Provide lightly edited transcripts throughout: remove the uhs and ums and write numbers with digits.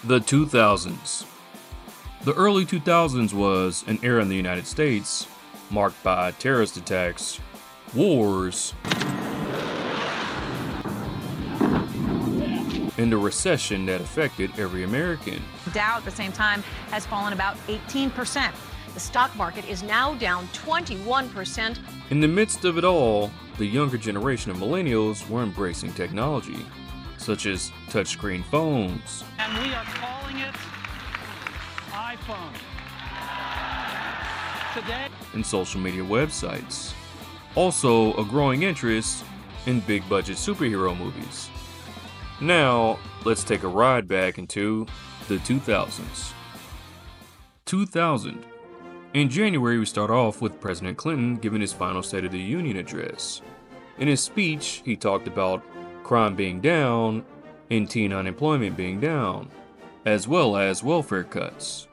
The 2000s. The early 2000s was an era in the United States marked by terrorist attacks, wars, and a recession that affected every American. Dow at the same time has fallen about 18%. The stock market is now down 21%. In the midst of it all, the younger generation of millennials were embracing technology, such as touchscreen phones. And we are calling it iPhone. Today, and social media websites. Also, a growing interest in big-budget superhero movies. Now, let's take a ride back into the 2000s. 2000. In January, we start off with President Clinton giving his final State of the Union address. In his speech, he talked about crime being down and teen unemployment being down, as well as welfare cuts.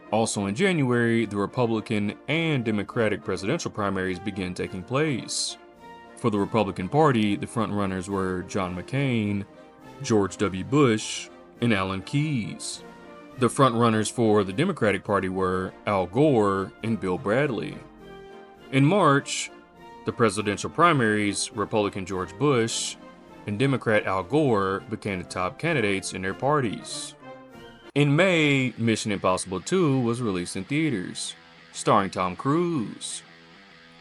Also in January, the Republican and Democratic presidential primaries began taking place. For the Republican Party, the frontrunners were John McCain, George W. Bush, and Alan Keyes. The frontrunners for the Democratic Party were Al Gore and Bill Bradley. In March, the presidential primaries, Republican George Bush and Democrat Al Gore became the top candidates in their parties. In May, Mission Impossible 2 was released in theaters, starring Tom Cruise.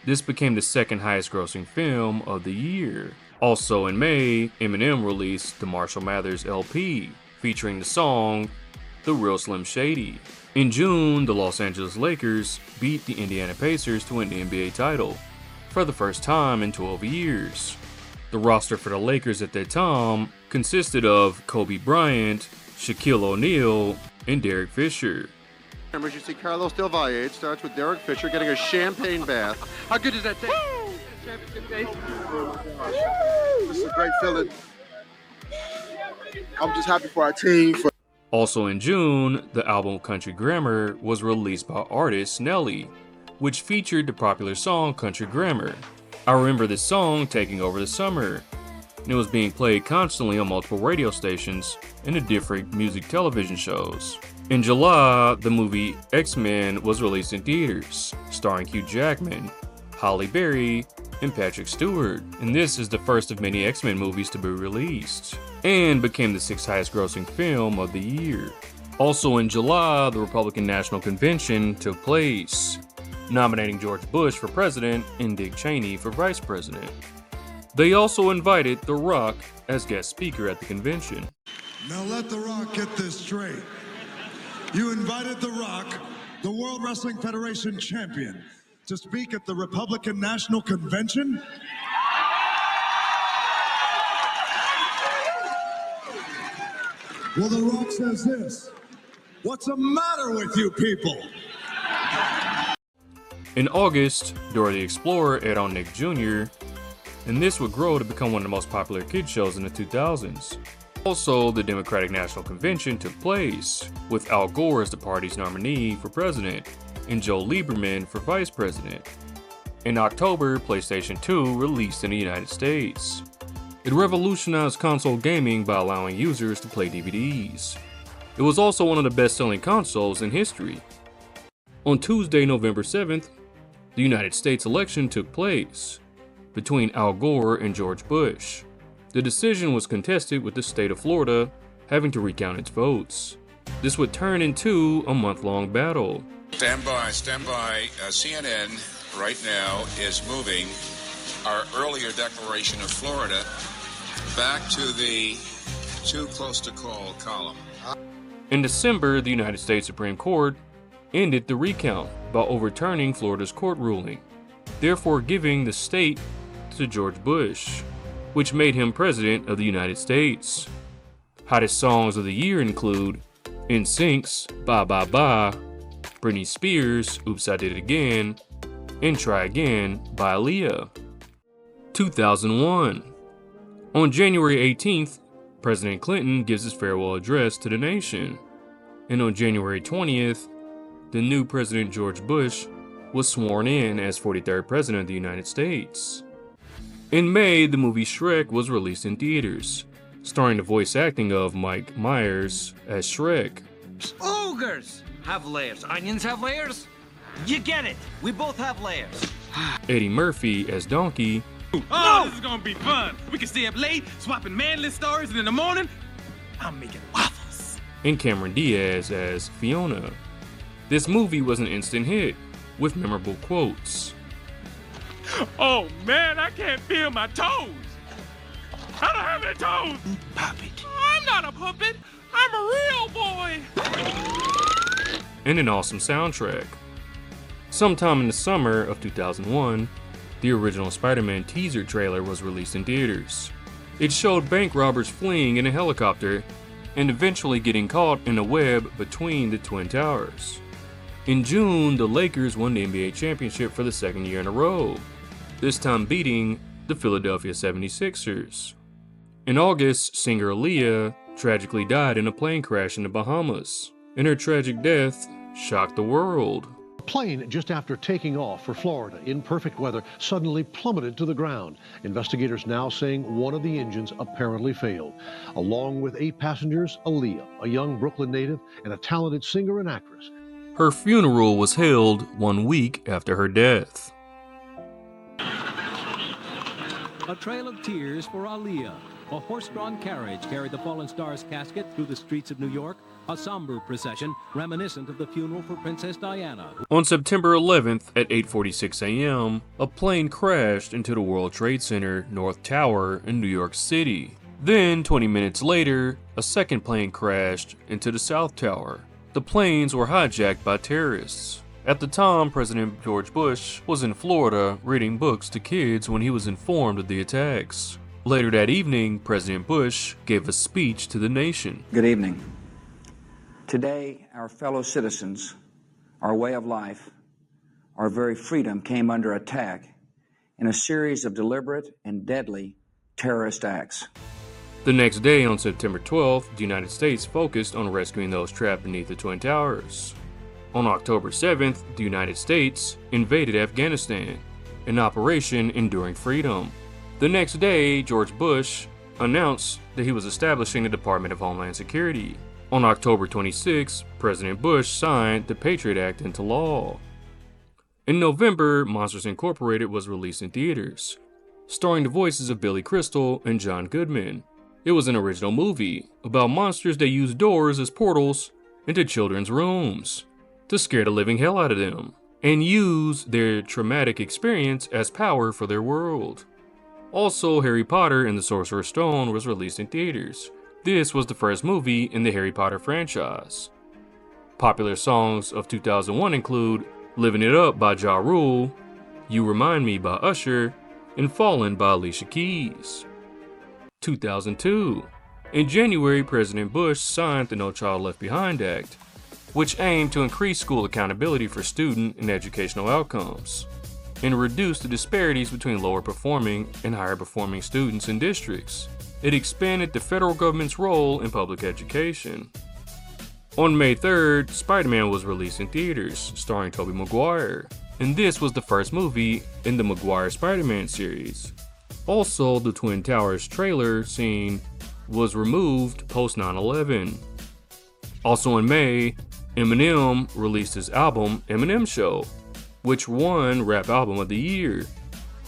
This became the second highest grossing film of the year. Also in May, Eminem released the Marshall Mathers LP, featuring the song The Real Slim Shady. In June, the Los Angeles Lakers beat the Indiana Pacers to win the NBA title, for the first time in 12 years. The roster for the Lakers at that time consisted of Kobe Bryant, Shaquille O'Neal, and Derek Fisher. Members, you see Carlos Del Valle. It starts with Derek Fisher getting a champagne bath. How good does that taste? Championship taste? This is a great feeling. I'm just happy for our team. Also in June, the album Country Grammar was released by artist Nelly, which featured the popular song Country Grammar. I remember this song taking over the summer, and it was being played constantly on multiple radio stations and in different music television shows. In July, the movie X-Men was released in theaters, starring Hugh Jackman, Halle Berry, and Patrick Stewart, and this is the first of many X-Men movies to be released, and became the sixth highest grossing film of the year. Also in July, the Republican National Convention took place, nominating George Bush for president and Dick Cheney for vice president. They also invited The Rock as guest speaker at the convention. Now let The Rock get this straight. You invited The Rock, the World Wrestling Federation champion, to speak at the Republican National Convention? Well, The Rock says this: "What's the matter with you people?" In August, Dora the Explorer aired on Nick Jr., and this would grow to become one of the most popular kids shows in the 2000s. Also, the Democratic National Convention took place, with Al Gore as the party's nominee for president, and Joe Lieberman for vice president. In October, PlayStation 2 released in the United States. It revolutionized console gaming by allowing users to play DVDs. It was also one of the best-selling consoles in history. On Tuesday, November 7th, the United States election took place between Al Gore and George Bush. The decision was contested, with the state of Florida having to recount its votes. This would turn into a month-long battle. Stand by. CNN right now is moving our earlier declaration of Florida back to the too close to call column. In December, the United States Supreme Court ended the recount by overturning Florida's court ruling, therefore giving the state to George Bush, which made him president of the United States. Hottest songs of the year include NSYNC's Bye Bye Bye, Britney Spears' Oops I Did It Again, and Try Again by Aaliyah. 2001. On January 18th, President Clinton gives his farewell address to the nation, and on January 20th, the new President George Bush was sworn in as 43rd President of the United States. In May, the movie Shrek was released in theaters, starring the voice acting of Mike Myers as Shrek. Ogres have layers. Onions have layers. You get it. We both have layers. Eddie Murphy as Donkey. Oh, this is gonna be fun. We can stay up late, swapping manly stories, and in the morning, I'm making waffles. And Cameron Diaz as Fiona. This movie was an instant hit, with memorable quotes. Oh man, I can't feel my toes. I don't have any toes. Puppet. I'm not a puppet. I'm a real boy. And an awesome soundtrack. Sometime in the summer of 2001, the original Spider-Man teaser trailer was released in theaters. It showed bank robbers fleeing in a helicopter and eventually getting caught in a web between the Twin Towers. In June, the Lakers won the NBA championship for the second year in a row, this time beating the Philadelphia 76ers. In August, singer Aaliyah tragically died in a plane crash in the Bahamas, and her tragic death shocked the world. A plane just after taking off for Florida in perfect weather suddenly plummeted to the ground. Investigators now saying one of the engines apparently failed. Along with 8 passengers, Aaliyah, a young Brooklyn native and a talented singer and actress. Her funeral was held 1 week after her death. A trail of tears for Aaliyah. A horse-drawn carriage carried the fallen star's casket through the streets of New York, a somber procession reminiscent of the funeral for Princess Diana. On September 11th at 8:46 a.m., a plane crashed into the World Trade Center North Tower in New York City. Then, 20 minutes later, a second plane crashed into the South Tower. The planes were hijacked by terrorists. At the time, President George Bush was in Florida reading books to kids when he was informed of the attacks. Later that evening, President Bush gave a speech to the nation. Good evening. Today, our fellow citizens, our way of life, our very freedom came under attack in a series of deliberate and deadly terrorist acts. The next day, on September 12th, the United States focused on rescuing those trapped beneath the Twin Towers. On October 7th, the United States invaded Afghanistan, in Operation Enduring Freedom. The next day, George Bush announced that he was establishing the Department of Homeland Security. On October 26, President Bush signed the Patriot Act into law. In November, Monsters Incorporated was released in theaters, starring the voices of Billy Crystal and John Goodman. It was an original movie about monsters that use doors as portals into children's rooms to scare the living hell out of them and use their traumatic experience as power for their world. Also, Harry Potter and the Sorcerer's Stone was released in theaters. This was the first movie in the Harry Potter franchise. Popular songs of 2001 include Living It Up by Ja Rule, You Remind Me by Usher, and Fallen by Alicia Keys. 2002. In January, President Bush signed the No Child Left Behind Act, which aimed to increase school accountability for student and educational outcomes, and reduce the disparities between lower performing and higher performing students in districts. It expanded the federal government's role in public education. On May 3rd, Spider-Man was released in theaters, starring Tobey Maguire, and this was the first movie in the Maguire Spider-Man series. Also, the Twin Towers trailer scene was removed post 9/11. Also in May, Eminem released his album Eminem Show, which won Rap Album of the Year,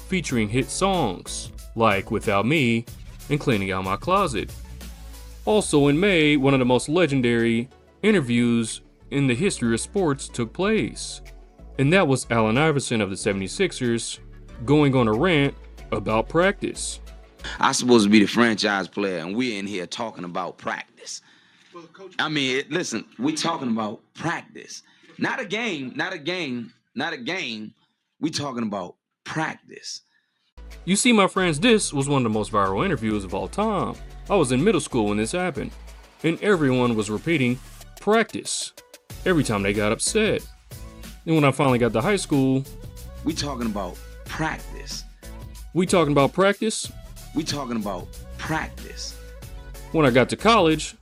featuring hit songs like Without Me and Cleaning Out My Closet. Also in May, one of the most legendary interviews in the history of sports took place, and that was Allen Iverson of the 76ers going on a rant about practice. I'm supposed to be the franchise player, and we're in here talking about practice. I mean, listen, we're talking about practice. Not a game. We're talking about practice. You see, my friends, this was one of the most viral interviews of all time. I was in middle school when this happened, and everyone was repeating practice every time they got upset. And when I finally got to high school, we talking about practice. We talking about practice? We talking about practice. When I got to college,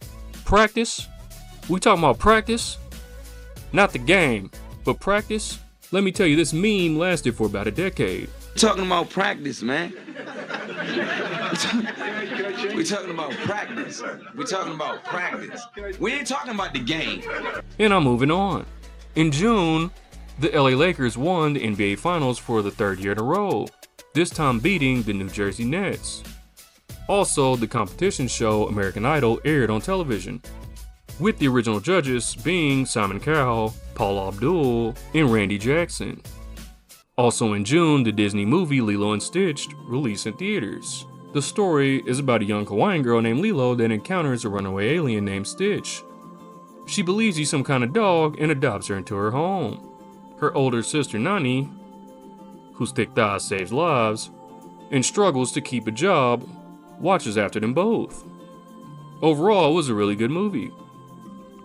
practice? We talking about practice? Not the game, but practice? Let me tell you, this meme lasted for about a decade. Talking about practice, man. We're talking about practice. We're talking about practice. We ain't talking about the game. And I'm moving on. In June, the LA Lakers won the NBA Finals for the third year in a row, this time beating the New Jersey Nets. Also, the competition show American Idol aired on television, with the original judges being Simon Cowell, Paula Abdul, and Randy Jackson. Also in June, the Disney movie Lilo and Stitch released in theaters. The story is about a young Hawaiian girl named Lilo that encounters a runaway alien named Stitch. She believes he's some kind of dog and adopts her into her home. Her older sister Nani, whose thick thighs saves lives, and struggles to keep a job, watches after them both. Overall, it was a really good movie.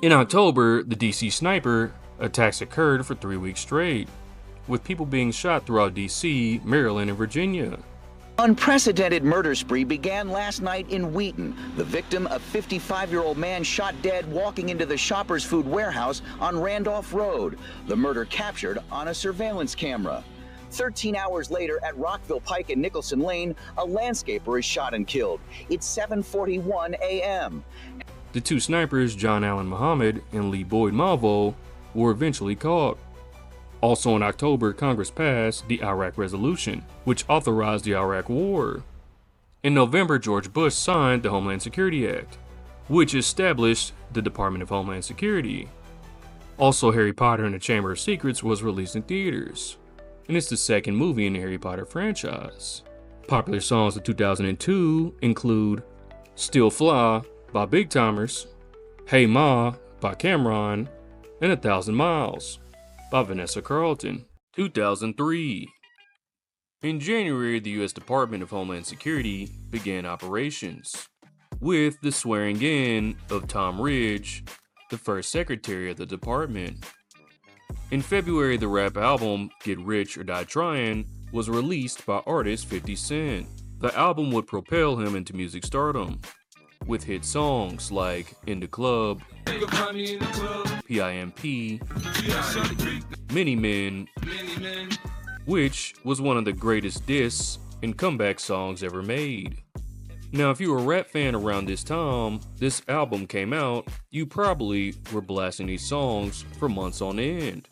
In October, the DC sniper attacks occurred for 3 weeks straight, with people being shot throughout DC, Maryland, and Virginia. Unprecedented murder spree began last night in Wheaton. The victim, a 55-year-old man shot dead walking into the Shoppers Food warehouse on Randolph Road. The murder captured on a surveillance camera. 13 hours later at Rockville Pike and Nicholson Lane, a landscaper is shot and killed. It's 7:41 a.m. The two snipers, John Allen Muhammad and Lee Boyd Malvo, were eventually caught. Also in October, Congress passed the Iraq Resolution, which authorized the Iraq War. In November, George Bush signed the Homeland Security Act, which established the Department of Homeland Security. Also, Harry Potter and the Chamber of Secrets was released in theaters, and it's the second movie in the Harry Potter franchise. Popular songs of 2002 include Still Fly by Big Timers, Hey Ma by Cameron, and 1,000 Miles by Vanessa Carlton. 2003. In January, the U.S. Department of Homeland Security began operations, with the swearing in of Tom Ridge, the first secretary of the department. In February, the rap album Get Rich or Die Tryin' was released by artist 50 Cent. The album would propel him into music stardom, with hit songs like In the Club, PIMP, Many Men, which was one of the greatest diss and comeback songs ever made. Now, if you were a rap fan around this time this album came out, you probably were blasting these songs for months on end,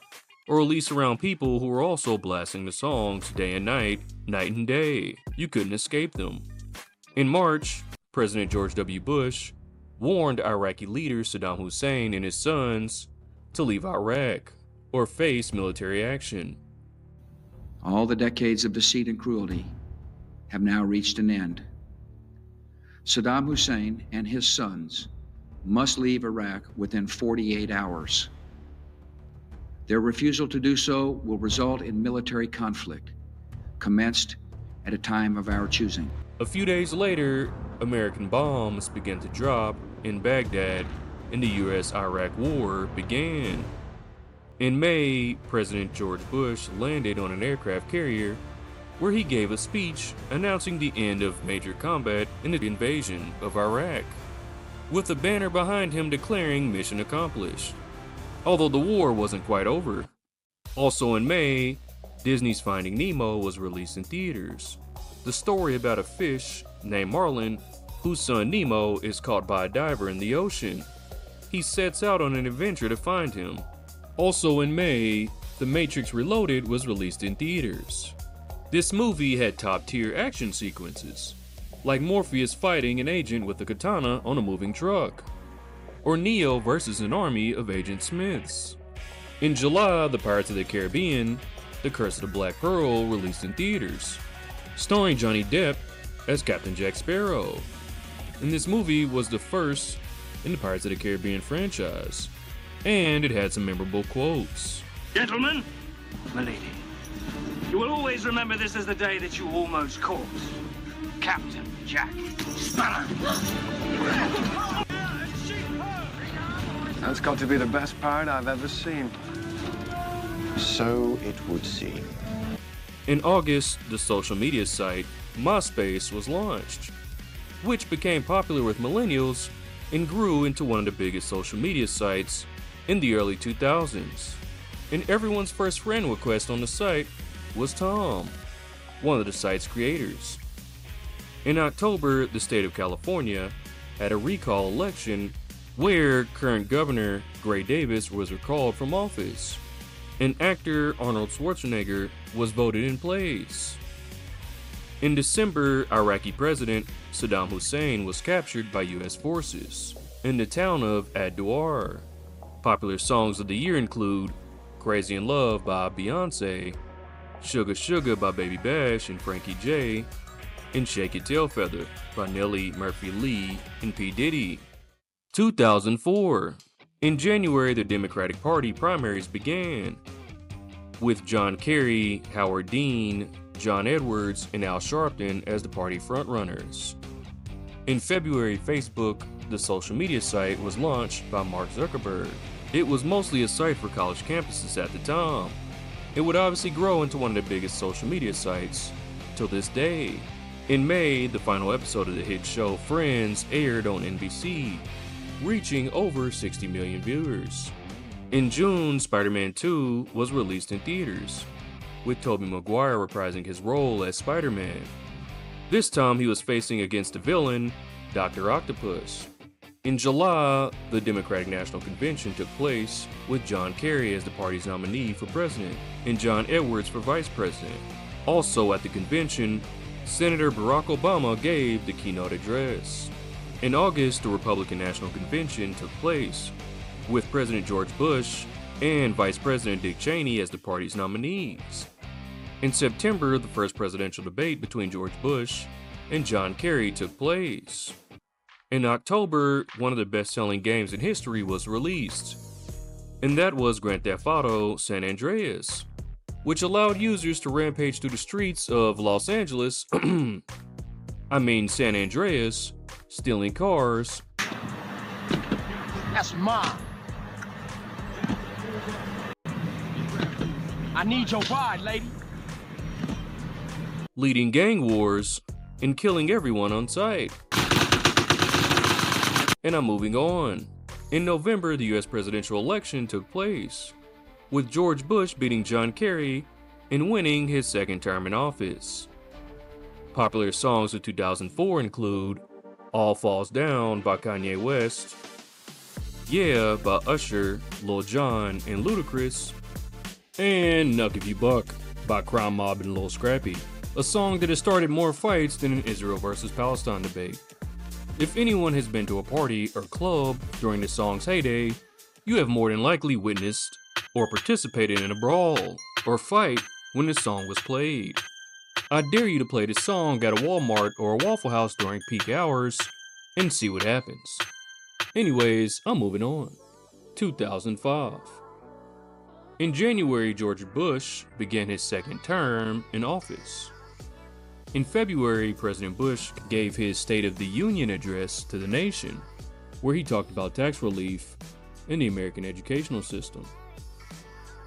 or at least around people who were also blasting the songs day and night, night and day. You couldn't escape them. In March, President George W. Bush warned Iraqi leader Saddam Hussein and his sons to leave Iraq or face military action. All the decades of deceit and cruelty have now reached an end. Saddam Hussein and his sons must leave Iraq within 48 hours. Their refusal to do so will result in military conflict, commenced at a time of our choosing. A few days later, American bombs began to drop in Baghdad and the U.S.-Iraq War began. In May, President George Bush landed on an aircraft carrier where he gave a speech announcing the end of major combat in the invasion of Iraq, with a banner behind him declaring mission accomplished, although the war wasn't quite over. Also in May, Disney's Finding Nemo was released in theaters. The story about a fish named Marlin, whose son Nemo is caught by a diver in the ocean. He sets out on an adventure to find him. Also in May, The Matrix Reloaded was released in theaters. This movie had top-tier action sequences, like Morpheus fighting an agent with a katana on a moving truck, or Neo versus an army of Agent Smiths. In July, The Pirates of the Caribbean, The Curse of the Black Pearl released in theaters, starring Johnny Depp as Captain Jack Sparrow. And this movie was the first in the Pirates of the Caribbean franchise, and it had some memorable quotes. Gentlemen, my lady, you will always remember this as the day that you almost caught Captain Jack Sparrow. That's got to be the best pirate I've ever seen. So it would seem. In August, the social media site MySpace was launched, which became popular with millennials and grew into one of the biggest social media sites in the early 2000s. And everyone's first friend request on the site was Tom, one of the site's creators. In October, the state of California had a recall election where current Governor Gray Davis was recalled from office, and actor Arnold Schwarzenegger was voted in place. In December, Iraqi President Saddam Hussein was captured by U.S. forces in the town of Ad-Duar. Popular songs of the year include Crazy in Love by Beyonce, Sugar Sugar by Baby Bash and Frankie J, and Shake It Tail Feather by Nelly, Murphy Lee, and P. Diddy. 2004. In January, the Democratic Party primaries began, with John Kerry, Howard Dean, John Edwards, and Al Sharpton as the party frontrunners. In February, Facebook, the social media site, was launched by Mark Zuckerberg. It was mostly a site for college campuses at the time. It would obviously grow into one of the biggest social media sites till this day. In May, the final episode of the hit show Friends aired on NBC, reaching over 60 million viewers. In June, Spider-Man 2 was released in theaters, with Tobey Maguire reprising his role as Spider-Man. This time he was facing against the villain, Dr. Octopus. In July, the Democratic National Convention took place, with John Kerry as the party's nominee for president and John Edwards for vice president. Also at the convention, Senator Barack Obama gave the keynote address. In August, the Republican National Convention took place, with President George Bush and Vice President Dick Cheney as the party's nominees. In September, the first presidential debate between George Bush and John Kerry took place. In October, one of the best-selling games in history was released, and that was Grand Theft Auto San Andreas, which allowed users to rampage through the streets of Los Angeles, San Andreas, stealing cars. That's mine. I need your ride, lady. Leading gang wars and killing everyone on sight. And I'm moving on. In November, the US presidential election took place, with George Bush beating John Kerry and winning his second term in office. Popular songs of 2004 include All Falls Down by Kanye West, Yeah by Usher, Lil Jon, and Ludacris, and Knuck If You Buck by Crime Mob and Lil Scrappy, a song that has started more fights than an Israel versus Palestine debate. If anyone has been to a party or club during the song's heyday, you have more than likely witnessed or participated in a brawl or fight when the song was played. I dare you to play this song at a Walmart or a Waffle House during peak hours and see what happens. Anyways, I'm moving on. 2005. In January, George Bush began his second term in office. In February, President Bush gave his State of the Union address to the nation, where he talked about tax relief and the American educational system.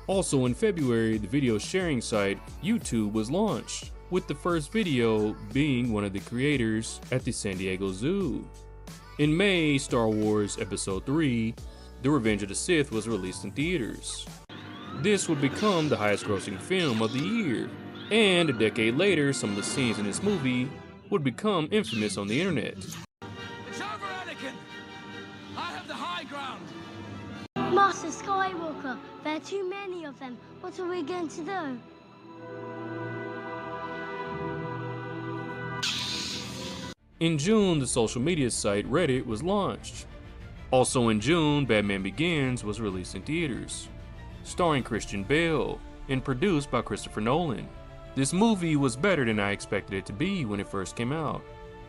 Also in February, the video sharing site YouTube was launched, with the first video being one of the creators at the San Diego Zoo. In May, Star Wars Episode 3, The Revenge of the Sith was released in theaters. This would become the highest grossing film of the year, and a decade later, some of the scenes in this movie would become infamous on the internet. It's over, Anakin! I have the high ground! Master Skywalker, there are too many of them. What are we going to do? In June, the social media site Reddit was launched. Also in June, Batman Begins was released in theaters, starring Christian Bale and produced by Christopher Nolan. This movie was better than I expected it to be when it first came out.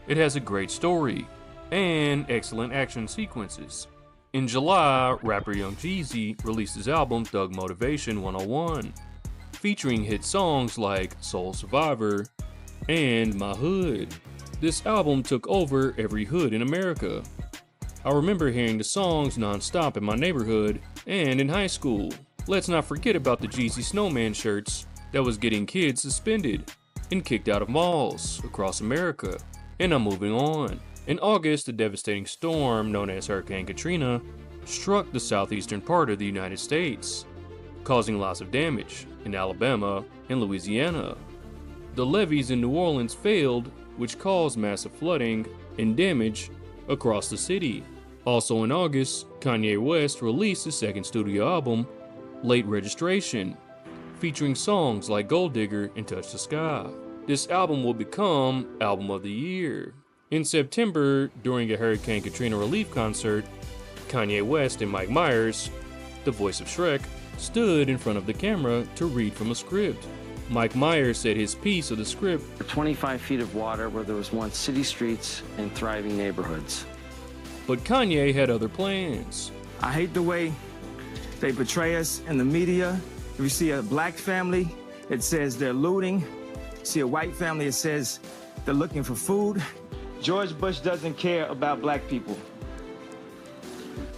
It has a great story and excellent action sequences. In July, rapper Young Jeezy released his album Thug Motivation 101, featuring hit songs like Soul Survivor and My Hood. This album took over every hood in America. I remember hearing the songs non-stop in my neighborhood and in high school. Let's not forget about the Jeezy Snowman shirts that was getting kids suspended and kicked out of malls across America. And I'm moving on. In August, a devastating storm known as Hurricane Katrina struck the southeastern part of the United States, causing lots of damage in Alabama and Louisiana. The levees in New Orleans failed which caused massive flooding and damage across the city. Also in August, Kanye West released his second studio album, Late Registration, featuring songs like Gold Digger and Touch the Sky. This album will become Album of the Year. In September, during a Hurricane Katrina relief concert, Kanye West and Mike Myers, the voice of Shrek, stood in front of the camera to read from a script. Mike Myers said his piece of the script, 25 feet of water where there was once city streets and thriving neighborhoods. But Kanye had other plans. I hate the way they portray us in the media. If you see a black family, it says they're looting. See a white family, it says they're looking for food. George Bush doesn't care about black people.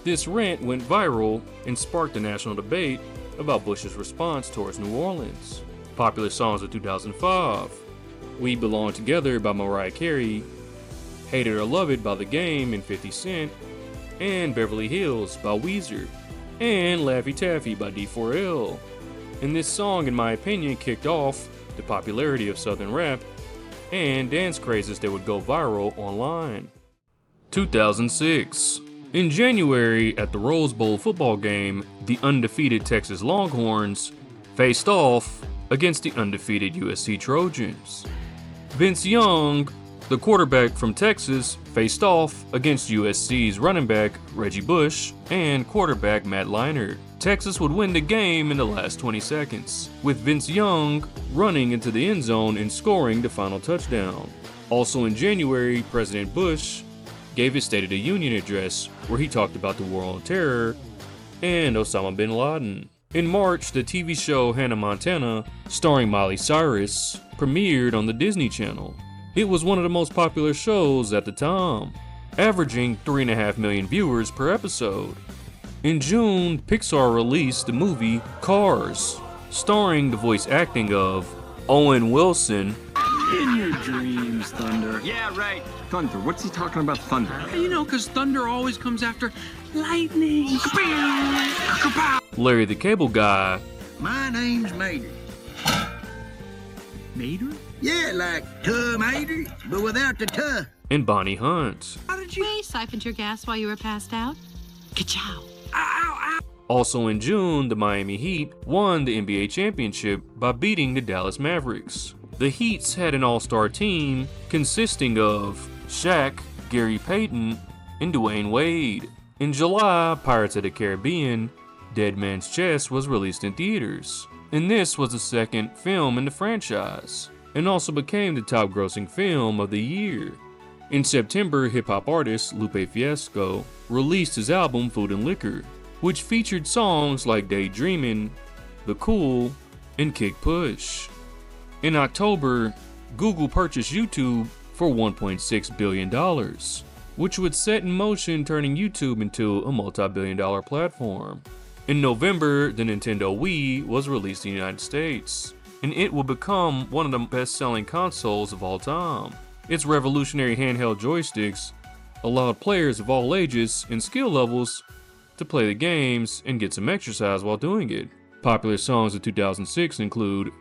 This rant went viral and sparked a national debate about Bush's response towards New Orleans. Popular songs of 2005, We Belong Together by Mariah Carey, Hate It or Love It by The Game and 50 Cent, and Beverly Hills by Weezer, and Laffy Taffy by D4L. And this song, in my opinion, kicked off the popularity of Southern rap and dance crazes that would go viral online. 2006. In January, at the Rose Bowl football game, the undefeated Texas Longhorns faced off against the undefeated USC Trojans. Vince Young, the quarterback from Texas, faced off against USC's running back Reggie Bush and quarterback Matt Leinart. Texas would win the game in the last 20 seconds, with Vince Young running into the end zone and scoring the final touchdown. Also in January, President Bush gave his State of the Union address where he talked about the war on terror and Osama bin Laden. In March, the TV show Hannah Montana, starring Miley Cyrus, premiered on the Disney Channel. It was one of the most popular shows at the time, averaging 3.5 million viewers per episode. In June, Pixar released the movie Cars, starring the voice acting of Owen Wilson. In your dreams, Thunder. Yeah, right. Thunder. What's he talking about, thunder? You know, because thunder always comes after lightning. Larry the Cable Guy. My name's Mater. Mater? Yeah, like Mater, but without the tuh. And Bonnie Hunt. How did you siphoned your gas while you were passed out? Ka-chow. Also in June, the Miami Heat won the NBA championship by beating the Dallas Mavericks. The Heats had an all-star team consisting of Shaq, Gary Payton, and Dwayne Wade. In July, Pirates of the Caribbean, Dead Man's Chest was released in theaters, and this was the second film in the franchise, and also became the top-grossing film of the year. In September, hip-hop artist Lupe Fiasco released his album Food and Liquor, which featured songs like Daydreamin', The Cool, and Kick Push. In October, Google purchased YouTube for $1.6 billion, which would set in motion turning YouTube into a multi-billion-dollar platform. In November, the Nintendo Wii was released in the United States, and it will become one of the best-selling consoles of all time. Its revolutionary handheld joysticks allowed players of all ages and skill levels to play the games and get some exercise while doing it. Popular songs of 2006 include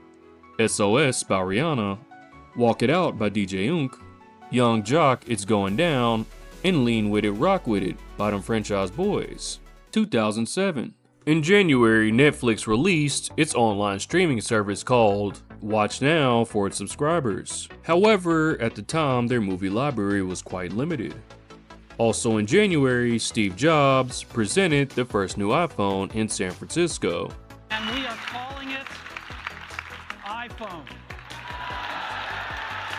SOS by Rihanna, Walk It Out by DJ Unk, Young Jock, It's Going Down, and Lean With It, Rock With It by them Franchise Boys. 2007. In January, Netflix released its online streaming service called Watch Now for its subscribers. However, at the time, their movie library was quite limited. Also in January, Steve Jobs presented the first new iPhone in San Francisco. And we are calling it iPhone.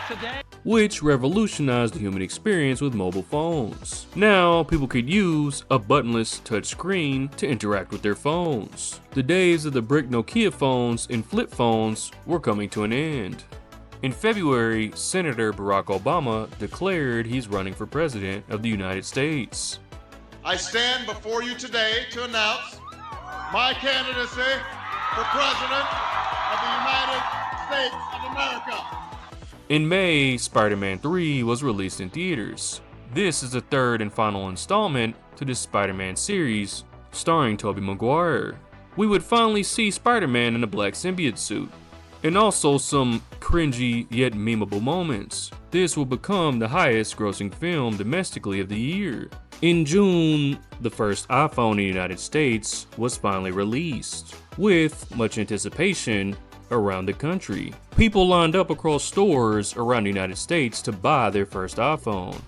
Today, which revolutionized the human experience with mobile phones. Now, people could use a buttonless touchscreen to interact with their phones. The days of the brick Nokia phones and flip phones were coming to an end. In February, Senator Barack Obama declared he's running for president of the United States. I stand before you today to announce my candidacy for president of the United States of America. In May, Spider-Man 3 was released in theaters. This is the third and final installment to the Spider-Man series, starring Tobey Maguire. We would finally see Spider-Man in a black symbiote suit. and also some cringy yet memeable moments. This will become the highest grossing film domestically of the year. In June, the first iPhone in the United States was finally released, with much anticipation around the country. People lined up across stores around the United States to buy their first iPhone.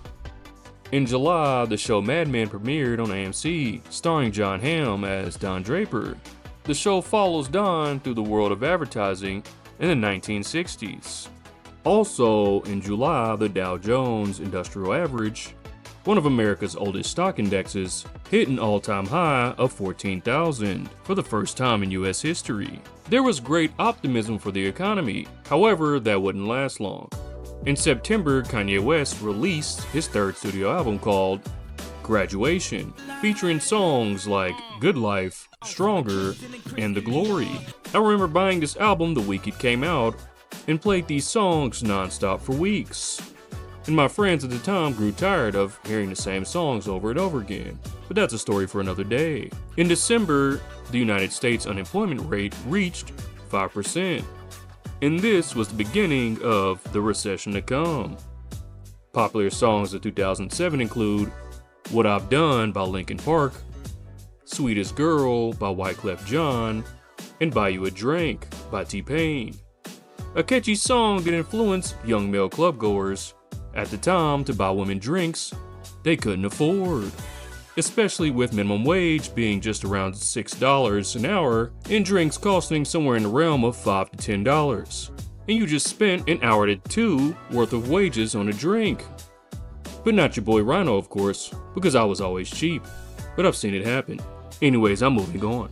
In July, the show Mad Men premiered on AMC, starring John Hamm as Don Draper. The show follows Don through the world of advertising in the 1960s. Also, in July, the Dow Jones Industrial Average, one of America's oldest stock indexes, hit an all-time high of 14,000 for the first time in US history. There was great optimism for the economy, however, that wouldn't last long. In September, Kanye West released his third studio album called Graduation, featuring songs like Good Life, Stronger, and The Glory. I remember buying this album the week it came out and played these songs non-stop for weeks. And my friends at the time grew tired of hearing the same songs over and over again. But that's a story for another day. In December, the United States unemployment rate reached 5%. And this was the beginning of the recession to come. Popular songs of 2007 include What I've Done by Linkin Park, Sweetest Girl by Wyclef Jean, and Buy You a Drink by T-Pain. A catchy song that influenced young male clubgoers at the time to buy women drinks they couldn't afford, especially with minimum wage being just around $6 an hour and drinks costing somewhere in the realm of $5 to $10. And you just spent an hour to two worth of wages on a drink. But not your boy Rhino, of course, because I was always cheap, but I've seen it happen. Anyways, I'm moving on.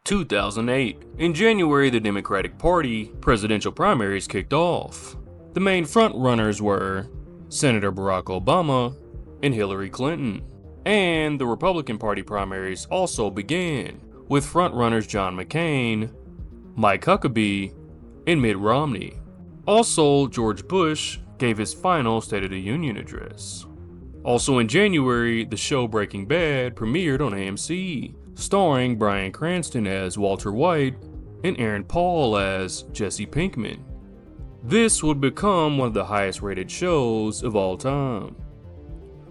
2008. In January, the Democratic Party presidential primaries kicked off. The main frontrunners were Senator Barack Obama and Hillary Clinton. And the Republican Party primaries also began, with frontrunners John McCain, Mike Huckabee, and Mitt Romney. Also, George Bush gave his final State of the Union address. Also in January, the show Breaking Bad premiered on AMC, starring Bryan Cranston as Walter White and Aaron Paul as Jesse Pinkman. This would become one of the highest rated shows of all time.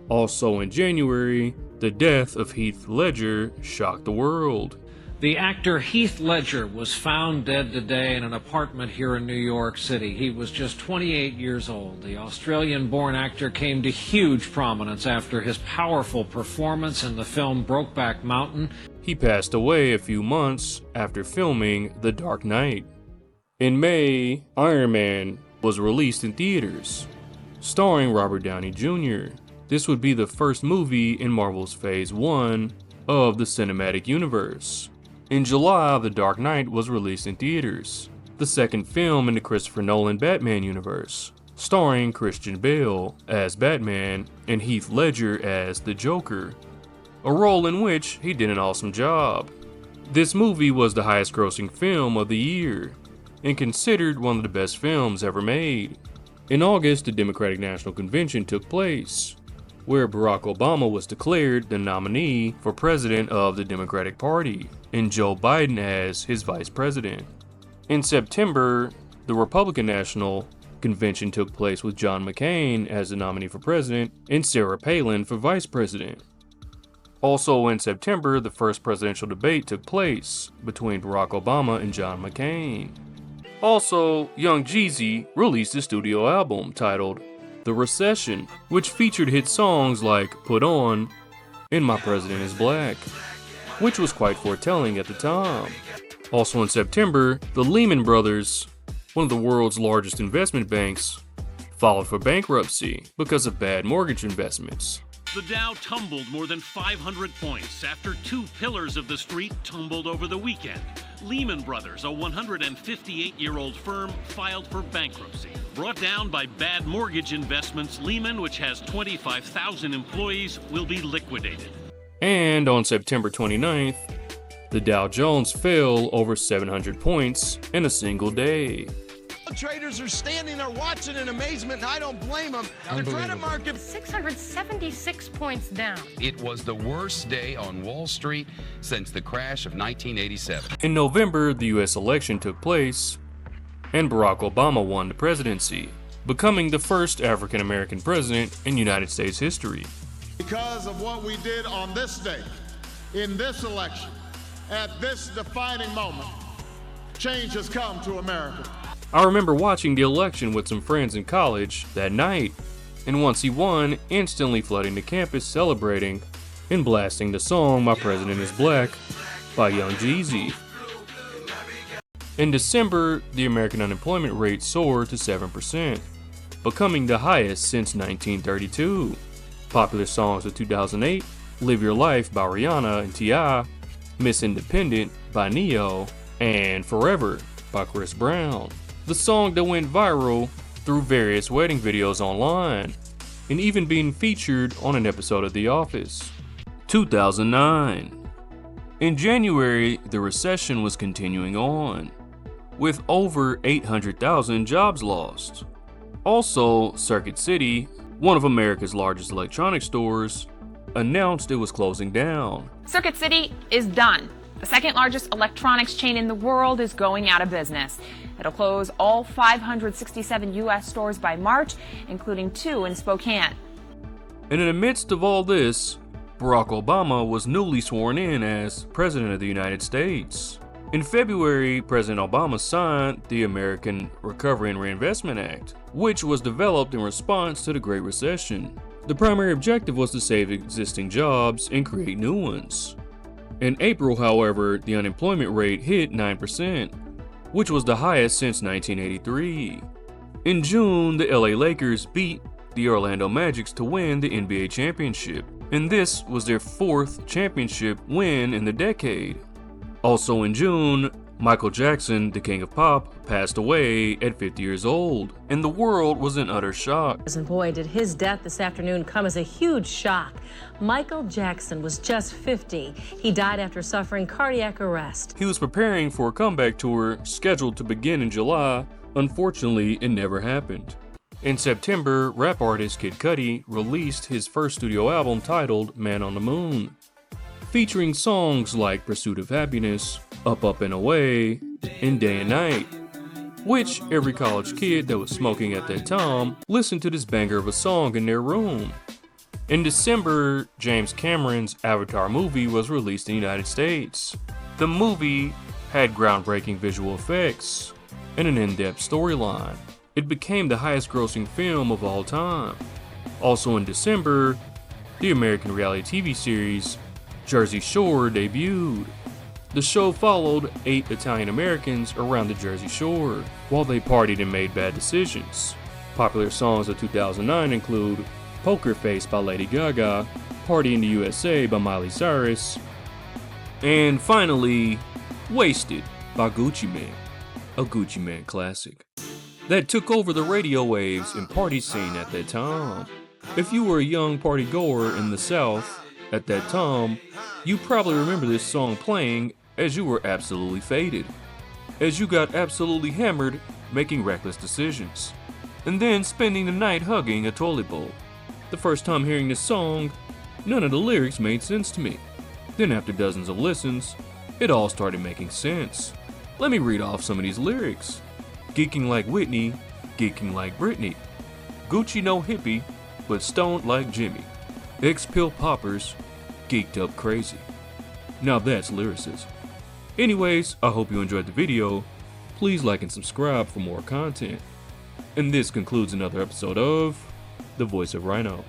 Also in January, the death of Heath Ledger shocked the world. The actor Heath Ledger was found dead today in an apartment here in New York City. He was just 28 years old. The Australian-born actor came to huge prominence after his powerful performance in the film Brokeback Mountain. He passed away a few months after filming The Dark Knight. In May, Iron Man was released in theaters, starring Robert Downey Jr. This would be the first movie in Marvel's Phase 1 of the cinematic universe. In July, The Dark Knight was released in theaters, the second film in the Christopher Nolan Batman universe, starring Christian Bale as Batman and Heath Ledger as the Joker, a role in which he did an awesome job. This movie was the highest grossing film of the year, and considered one of the best films ever made. In August, the Democratic National Convention took place, where Barack Obama was declared the nominee for president of the Democratic Party, and Joe Biden as his vice president. In September, the Republican National Convention took place with John McCain as the nominee for president and Sarah Palin for vice president. Also in September, the first presidential debate took place between Barack Obama and John McCain. Also, Young Jeezy released a studio album titled The Recession, which featured hit songs like Put On and My President is Black, which was quite foretelling at the time. Also in September, the Lehman Brothers, one of the world's largest investment banks, filed for bankruptcy because of bad mortgage investments. The Dow tumbled more than 500 points after two pillars of the street tumbled over the weekend. Lehman Brothers, a 158-year-old firm, filed for bankruptcy. Brought down by bad mortgage investments, Lehman, which has 25,000 employees, will be liquidated. And on September 29th, the Dow Jones fell over 700 points in a single day. Traders are standing there watching in amazement, and I don't blame them. The credit market 676 points down. It was the worst day on Wall Street since the crash of 1987. In November, the US election took place, and Barack Obama won the presidency, becoming the first African American president in United States history. Because of what we did on this day, in this election, at this defining moment, change has come to America. I remember watching the election with some friends in college that night, and once he won, instantly flooding the campus celebrating and blasting the song My President is Black by Young Jeezy. In December, the American unemployment rate soared to 7%, becoming the highest since 1932. Popular songs of 2008, Live Your Life by Rihanna and T.I., Miss Independent by Neo, and Forever by Chris Brown. The song that went viral through various wedding videos online, and even being featured on an episode of The Office. 2009. In January, the recession was continuing on, with over 800,000 jobs lost. Also, Circuit City, one of America's largest electronics stores, announced it was closing down. Circuit City is done. The second largest electronics chain in the world is going out of business. It'll close all 567 U.S. stores by March, including 2 in Spokane. And in the midst of all this, Barack Obama was newly sworn in as President of the United States. In February, President Obama signed the American Recovery and Reinvestment Act, which was developed in response to the Great Recession. The primary objective was to save existing jobs and create new ones. In April, however, the unemployment rate hit 9%, which was the highest since 1983. In June, the LA Lakers beat the Orlando Magic to win the NBA championship, and this was their 4th championship win in the decade. Also in June, Michael Jackson, the king of pop, passed away at 50 years old, and the world was in utter shock. And boy, did his death this afternoon come as a huge shock. Michael Jackson was just 50. He died after suffering cardiac arrest. He was preparing for a comeback tour scheduled to begin in July. Unfortunately, it never happened. In September, rap artist Kid Cudi released his first studio album titled Man on the Moon, featuring songs like Pursuit of Happiness, Up Up and Away, and Day and Night, which every college kid that was smoking at that time listened to this banger of a song in their room. In December, James Cameron's Avatar movie was released in the United States. The movie had groundbreaking visual effects and an in-depth storyline. It became the highest grossing film of all time. Also in December, the American reality TV series Jersey Shore debuted. The show followed 8 Italian Americans around the Jersey Shore while they partied and made bad decisions. Popular songs of 2009 include Poker Face by Lady Gaga, Party in the USA by Miley Cyrus, and finally, Wasted by Gucci Mane, a Gucci Mane classic that took over the radio waves and party scene at that time. If you were a young party goer in the South at that time, you probably remember this song playing as you were absolutely faded, as you got absolutely hammered making reckless decisions, and then spending the night hugging a toilet bowl. The first time hearing this song, none of the lyrics made sense to me. Then after dozens of listens, it all started making sense. Let me read off some of these lyrics. Geeking like Whitney, geeking like Britney. Gucci no hippie, but stoned like Jimmy. X-pill poppers, geeked up crazy. Now that's lyricism. Anyways, I hope you enjoyed the video. Please like and subscribe for more content. And this concludes another episode of The Voice of Rhino.